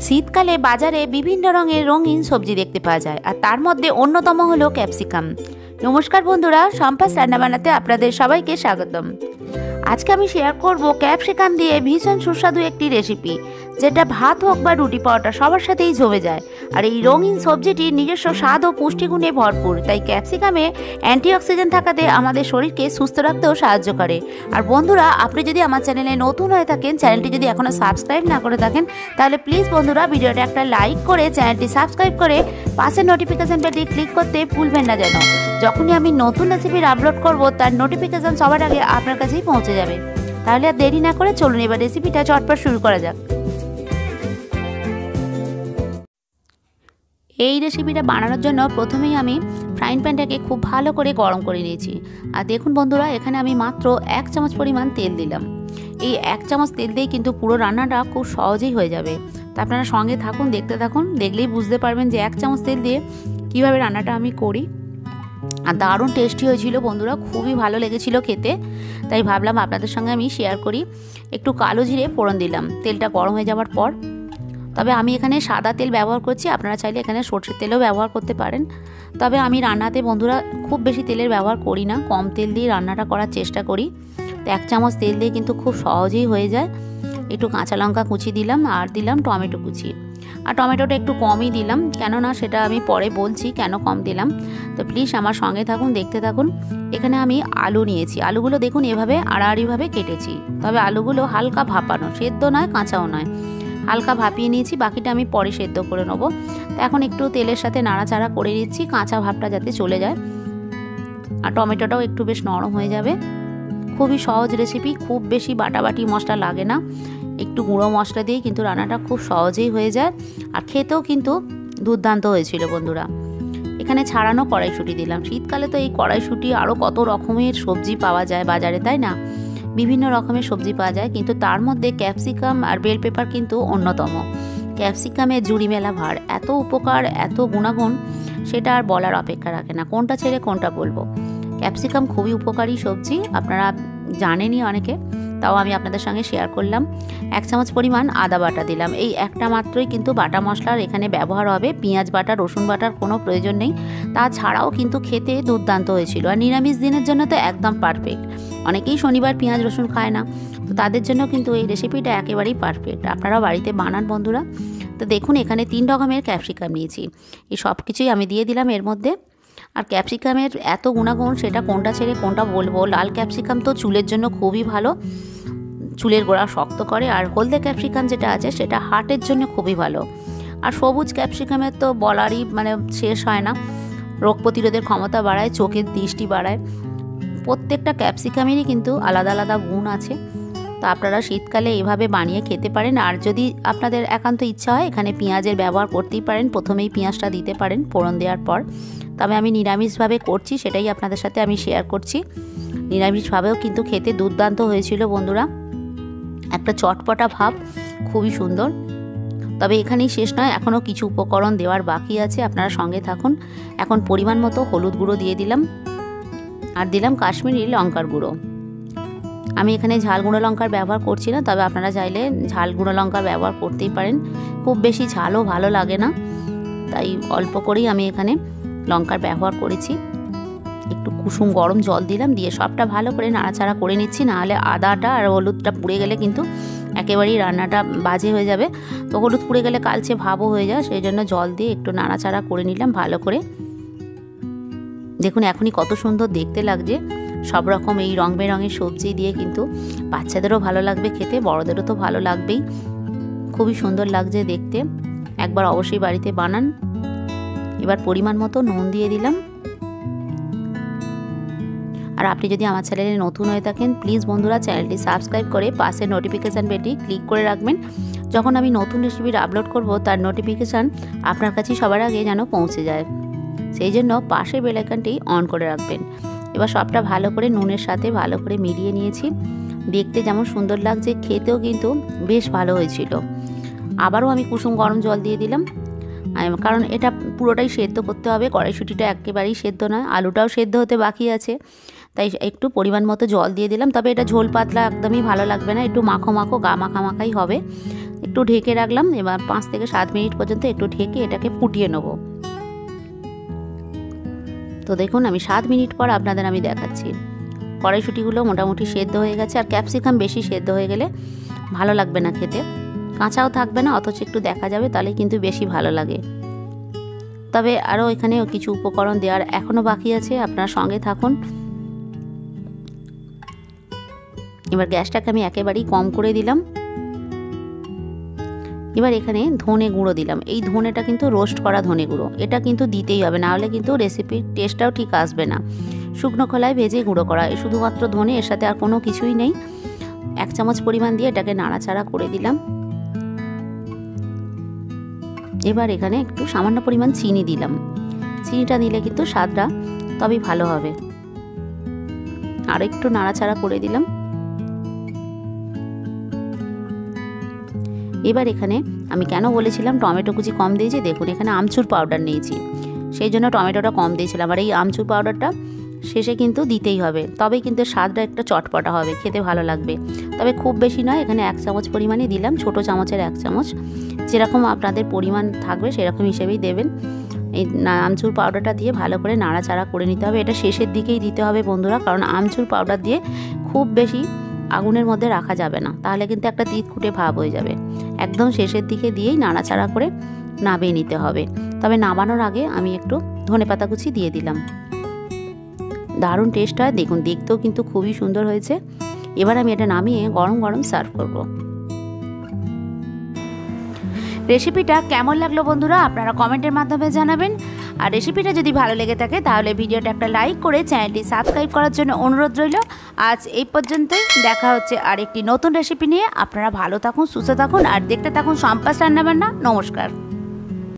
শীতকালে বাজারে বিভিন্ন রঙের রঙিন সবজি দেখতে পাওয়া যায়, আর তার মধ্যে অন্যতম হলো ক্যাপসিকাম। নমস্কার বন্ধুরা, সম্পাস রান্না বানাতে আপনাদের সবাইকে স্বাগতম। আজকে আমি শেয়ার করব ক্যাপসিকাম দিয়ে ভীষণ সুস্বাদু একটি রেসিপি, যেটা ভাত হোক বা রুটি পরোটা সবার সাথেই জমে যায়। আর এই রঙিন সবজিটি নিজস্ব স্বাদ ও পুষ্টিগুণে ভরপুর, তাই ক্যাপসিকামে অ্যান্টিঅক্সিডেন্ট থাকাতে আমাদের শরীরকে সুস্থ রাখতেও সাহায্য করে। আর বন্ধুরা, আপনি যদি আমার চ্যানেলে নতুন হয়ে থাকেন, চ্যানেলটি যদি এখনও সাবস্ক্রাইব না করে থাকেন, তাহলে প্লিজ বন্ধুরা ভিডিওটা একটা লাইক করে চ্যানেলটি সাবস্ক্রাইব করে পাশের নোটিফিকেশন বেলটি ক্লিক করতে ভুলবেন না, যেন যখনই আমি নতুন রেসিপির আপলোড করব তার নোটিফিকেশন সবার আগে আপনার কাছেই পৌঁছে যাবে। তাহলে আর দেরি না করে চলুন এবার রেসিপিটা চটপট শুরু করা যাক। এই রেসিপিটা বানানোর জন্য প্রথমেই আমি ফ্রাইং প্যানটাকে খুব ভালো করে গরম করে নিয়েছি। আর দেখুন বন্ধুরা, এখানে আমি মাত্র 1 চামচ পরিমাণ তেল দিলাম। এই 1 চামচ তেল দিয়েই কিন্তু পুরো রান্নাটা খুব সহজেই হয়ে যাবে। তো আপনারা সঙ্গে থাকুন, দেখতে থাকুন, দেখলেই বুঝতে পারবেন যে 1 চামচ তেল দিয়ে কীভাবে রান্নাটা আমি করি। আর দারুণ টেস্টি হয়েছিল বন্ধুরা, খুবই ভালো লেগেছিল খেতে, তাই ভাবলাম আপনাদের সঙ্গে আমি শেয়ার করি। একটু কালো জিরে ফোড়ন দিলাম তেলটা গরম হয়ে যাওয়ার পর। তবে আমি এখানে সাদা তেল ব্যবহার করছি, আপনারা চাইলে এখানে সরষের তেলও ব্যবহার করতে পারেন। তবে আমি রান্নাতে বন্ধুরা খুব বেশি তেলের ব্যবহার করি না, কম তেল দিয়ে রান্নাটা করার চেষ্টা করি। তো 1 চামচ তেল দিয়ে কিন্তু খুব সহজেই হয়ে যায়। একটু কাঁচা লঙ্কা কুচি দিলাম আর দিলাম টমেটো কুচি। আর টমেটোটা একটু কমই দিলাম, কেননা সেটা আমি পরে বলছি কেন কম দিলাম। তো প্লিজ আমার সঙ্গে থাকুন, দেখতে থাকুন। এখানে আমি আলু নিয়েছি, আলুগুলো দেখুন এভাবে আড়াআড়িভাবে কেটেছি। তবে আলুগুলো হালকা ভাপানো, সেদ্ধ নয় কাঁচাও নয়, হালকা ভাপিয়ে নিয়েছি। বাকিটা আমি পরে সেদ্ধ করে নেবো। তো এখন একটু তেলের সাথে নাড়াচাড়া করে নিচ্ছি, কাঁচা ভাবটা যাতে চলে যায়। আর টমেটোটাও একটু বেশ নরম হয়ে যাবে। খুবই সহজ রেসিপি, খুব বেশি বাটাবাটি মশলা লাগে না, একটু গুঁড়ো মশলা দিয়ে কিন্তু রান্নাটা খুব সহজেই হয়ে যায়। আর খেতেও কিন্তু দুর্দান্ত হয়েছিল বন্ধুরা। এখানে ছাড়ানো কড়াইশুঁটি দিলাম। শীতকালে তো এই কড়াইশুঁটি আরও কত রকমের সবজি পাওয়া যায় বাজারে, তাই না? বিভিন্ন রকমের সবজি পাওয়া যায়, কিন্তু তার মধ্যে ক্যাপসিকাম আর বেল পেপার কিন্তু অন্যতম। ক্যাপসিকামের জুড়ি মেলা ভার, এত উপকার, এত গুণাগুণ, সেটা আর বলার অপেক্ষা রাখে না। কোনটা ছেড়ে কোনটা বলবো। ক্যাপসিকাম খুবই উপকারী সবজি, আপনারা জানেনই অনেকে, তাও আমি আপনাদের সঙ্গে শেয়ার করলাম। 1 চামচ পরিমাণ আদা বাটা দিলাম। এই একটা মাত্রই কিন্তু বাটা মশলার এখানে ব্যবহার হবে, পেঁয়াজ বাটা রসুন বাটার কোনো প্রয়োজন নেই। তাছাড়াও কিন্তু খেতে দুর্দান্ত হয়েছিল। আর নিরামিষ দিনের জন্য তো একদম পারফেক্ট। অনেকেই শনিবার পেঁয়াজ রসুন খায় না, তো তাদের জন্য কিন্তু এই রেসিপিটা একেবারেই পারফেক্ট। আপনারাও বাড়িতে বানান বন্ধুরা। তো দেখুন এখানে 3 রকমের ক্যাপসিকাম নিয়েছি, এই সব কিছুই আমি দিয়ে দিলাম এর মধ্যে। আর ক্যাপসিকামের এত গুণাগুণ, সেটা কোনটা ছেড়ে কোনটা বলবো। লাল ক্যাপসিকাম তো চুলের জন্য খুবই ভালো, চুলের গোড়া শক্ত করে। আর হলদে ক্যাপসিকাম যেটা আছে সেটা হার্টের জন্য খুবই ভালো। আর সবুজ ক্যাপসিকামের তো বলারই শেষ হয় না, রোগ প্রতিরোধের ক্ষমতা বাড়ায়, চোখের দৃষ্টি বাড়ায়। প্রত্যেকটা ক্যাপসিকামেরই কিন্তু আলাদা আলাদা গুণ আছে। তো আপনারা শীতকালে এভাবে বানিয়ে খেতে পারেন। আর যদি আপনাদের একান্ত ইচ্ছা হয়, এখানে পেঁয়াজের ব্যবহার করতেই পারেন, প্রথমেই পেঁয়াজটা দিতে পারেন ফোড়ন দেওয়ার পর। তবে আমি নিরামিষভাবে করছি, সেটাই আপনাদের সাথে আমি শেয়ার করছি। নিরামিষভাবেও কিন্তু খেতে দুর্দান্ত হয়েছিল বন্ধুরা, একটা চটপটা ভাব, খুবই সুন্দর। তবে এখানেই শেষ নয়, এখনও কিছু উপকরণ দেওয়ার বাকি আছে, আপনারা সঙ্গে থাকুন। এখন পরিমাণ মতো হলুদ গুঁড়ো দিয়ে দিলাম, আর দিলাম কাশ্মীরি লঙ্কার গুঁড়ো। আমি এখানে ঝাল গুঁড়ো লঙ্কার ব্যবহার করছি না, তবে আপনারা চাইলে ঝাল গুঁড়ো লঙ্কার ব্যবহার করতেই পারেন। খুব বেশি ঝালও ভালো লাগে না, তাই অল্প করেই আমি এখানে লঙ্কার ব্যবহার করেছি। একটু কুসুম গরম জল দিলাম, দিয়ে সবটা ভালো করে নাড়াচাড়া করে নিচ্ছি, নাহলে আদাটা আর হলুদটা পুড়ে গেলে কিন্তু একেবারেই রান্নাটা বাজে হয়ে যাবে। তো হলুদ পুড়ে গেলে কালচে ভাবও হয়ে যায়, সেই জন্য জল দিয়ে একটু নাড়াচাড়া করে নিলাম ভালো করে। দেখুন এখনই কত সুন্দর দেখতে লাগছে। সব রকম এই রং বেরঙের সবজি দিয়ে কিন্তু বাচ্চাদেরও ভালো লাগবে খেতে, বড়দেরও তো ভালো লাগবেই। খুবই সুন্দর লাগছে দেখতে, একবার অবশ্যই বাড়িতে বানান। এবার পরিমাণ মতো নুন দিয়ে দিলাম। আর আপনি যদি আমার চ্যানেলে নতুন হয়ে থাকেন, প্লিজ বন্ধুরা চ্যানেলটি সাবস্ক্রাইব করে পাশের নোটিফিকেশান বেলটি ক্লিক করে রাখবেন। যখন আমি নতুন রেসিপির আপলোড করব, তার নোটিফিকেশান আপনার কাছে সবার আগে যেন পৌঁছে যায়, সেই জন্য পাশের বেল আইকনটি অন করে রাখবেন। এবার সবটা ভালো করে নুনের সাথে ভালো করে মিলিয়ে নিয়েছি। দেখতে যেমন সুন্দর লাগছে, খেতেও কিন্তু বেশ ভালো হয়েছিল। আবারও আমি কুসুম গরম জল দিয়ে দিলাম, কারণ এটা পুরোটাই সেদ্ধ করতে হবে। কড়াইশুঁটিটা একেবারেই সেদ্ধ নয়, আলুটাও সেদ্ধ হতে বাকি আছে, তাই একটু পরিমাণ মতো জল দিয়ে দিলাম। তবে এটা ঝোল পাতলা একদমই ভালো লাগবে না, একটু মাখো মাখো গা মাখা মাখাই হবে। একটু ঢেকে রাখলাম। এবার 5 থেকে 7 মিনিট পর্যন্ত একটু ঢেকে এটাকে ফুটিয়ে নেব। তো দেখুন আমি 7 মিনিট পর আপনাদের আমি দেখাচ্ছি। কড়াইশুঁটিগুলো মোটামুটি সেদ্ধ হয়ে গেছে। আর ক্যাপসিকাম বেশি সেদ্ধ হয়ে গেলে ভালো লাগবে না খেতে, কাঁচাও থাকবে না, অথচ একটু দেখা যাবে, তাহলে কিন্তু বেশি ভালো লাগে। তবে আরও এখানে কিছু উপকরণ দেওয়ার এখনও বাকি আছে, আপনারা সঙ্গে থাকুন। এবার গ্যাসটাকে আমি একেবারেই কম করে দিলাম। এবার এখানে ধনে গুঁড়ো দিলাম। এই ধনেটা কিন্তু রোস্ট করা ধনে গুঁড়ো, এটা কিন্তু দিতেই হবে, না হলে কিন্তু রেসিপির টেস্টটাও ঠিক আসবে না। শুকনো খোলায় ভেজে গুঁড়ো করা, শুধুমাত্র ধনে, এর সাথে আর কোনো কিছুই নেই। 1 চামচ পরিমাণ দিয়ে এটাকে নাড়াচাড়া করে দিলাম। এবার এখানে একটু সামান্য পরিমাণ চিনি দিলাম। চিনিটা দিলে কিন্তু স্বাদটা তবেই ভালো হবে। আর একটু নাড়াচাড়া করে দিলাম। এবার এখানে আমি কেন বলেছিলাম টমেটো কুচি কম দিয়েছি, দেখুন এখানে আমচুর পাউডার নিয়েছি, সেই জন্য টমেটোটা কম দিয়েছিলাম। আর এই আমচুর পাউডারটা শেষে কিন্তু দিতেই হবে, তবেই কিন্তু স্বাদটা একটা চটপটা হবে, খেতে ভালো লাগবে। তবে খুব বেশি নয়, এখানে 1 চামচ পরিমাণে দিলাম, ছোট চামচের 1 চামচ। যেরকম আপনাদের পরিমাণ থাকবে সেরকম হিসেবেই দেবেন। এই আমচুর পাউডারটা দিয়ে ভালো করে নাড়াচাড়া করে নিতে হবে। এটা শেষের দিকেই দিতে হবে বন্ধুরা, কারণ আমচুর পাউডার দিয়ে খুব বেশি আগুনের মধ্যে রাখা যাবে না, তাহলে কিন্তু একটা তিতকুটে ভাব হয়ে যাবে। একদম শেষের দিকে দিয়েই নাড়াচাড়া করে নামিয়ে নিতে হবে। তবে নামানোর আগে আমি একটু ধনেপাতা কুচি দিয়ে দিলাম। দারুণ টেস্ট হয়, দেখুন দেখতেও কিন্তু খুবই সুন্দর হয়েছে। এবার আমি এটা নামিয়ে গরম গরম সার্ভ করব। রেসিপিটা কেমন লাগলো বন্ধুরা আপনারা কমেন্টের মাধ্যমে জানাবেন। আর রেসিপিটা যদি ভালো লেগে থাকে তাহলে ভিডিওটা একটা লাইক করে চ্যানেলটি সাবস্ক্রাইব করার জন্য অনুরোধ রইল। আজ এই পর্যন্তই, দেখা হচ্ছে আরেকটি নতুন রেসিপি নিয়ে। আপনারা ভালো থাকুন, সুস্থ থাকুন আর দেখতে থাকুন সম্পাস রান্নাবান্না। নমস্কার।